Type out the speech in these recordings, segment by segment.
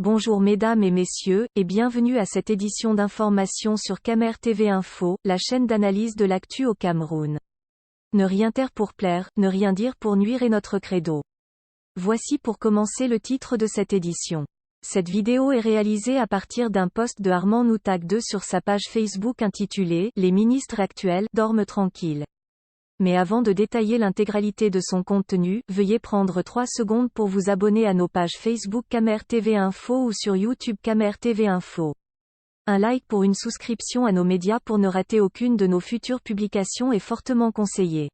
Bonjour mesdames et messieurs, et bienvenue à cette édition d'information sur Camer TV Info, la chaîne d'analyse de l'actu au Cameroun. Ne rien taire pour plaire, ne rien dire pour nuire est notre credo. Voici pour commencer le titre de cette édition. Cette vidéo est réalisée à partir d'un post de Armand Noutag 2 sur sa page Facebook intitulée « Les ministres actuels dorment tranquilles ». Mais avant de détailler l'intégralité de son contenu, veuillez prendre 3 secondes pour vous abonner à nos pages Facebook Camer TV Info ou sur YouTube Camer TV Info. Un like pour une souscription à nos médias pour ne rater aucune de nos futures publications est fortement conseillé.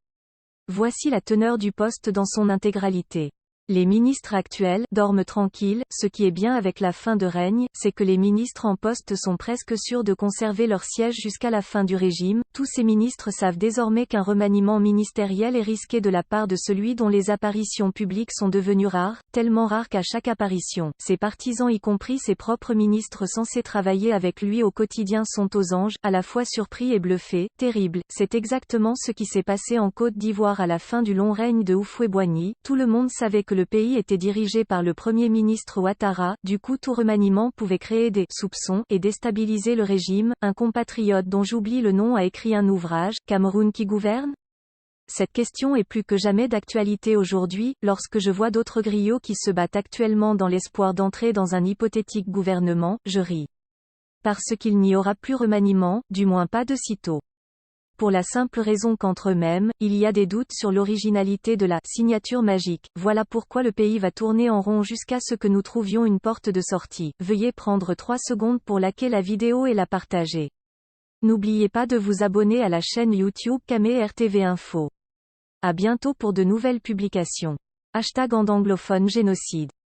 Voici la teneur du post dans son intégralité. Les ministres actuels dorment tranquilles. Ce qui est bien avec la fin de règne, c'est que les ministres en poste sont presque sûrs de conserver leur siège jusqu'à la fin du régime. Tous ces ministres savent désormais qu'un remaniement ministériel est risqué de la part de celui dont les apparitions publiques sont devenues rares, tellement rares qu'à chaque apparition, ses partisans y compris ses propres ministres censés travailler avec lui au quotidien sont aux anges, à la fois surpris et bluffés. Terrible, c'est exactement ce qui s'est passé en Côte d'Ivoire à la fin du long règne de Houphouët-Boigny. Tout le monde savait que le pays était dirigé par le Premier ministre Ouattara, du coup tout remaniement pouvait créer des soupçons et déstabiliser le régime. Un compatriote dont j'oublie le nom a écrit un ouvrage, Cameroun qui gouverne? Cette question est plus que jamais d'actualité aujourd'hui, lorsque je vois d'autres griots qui se battent actuellement dans l'espoir d'entrer dans un hypothétique gouvernement, je ris. Parce qu'il n'y aura plus remaniement, du moins pas de sitôt. Pour la simple raison qu'entre eux-mêmes, il y a des doutes sur l'originalité de la signature magique. Voilà pourquoi le pays va tourner en rond jusqu'à ce que nous trouvions une porte de sortie. Veuillez prendre 3 secondes pour liker la vidéo et la partager. N'oubliez pas de vous abonner à la chaîne YouTube Camer TV Info. À bientôt pour de nouvelles publications. #anglophone génocide.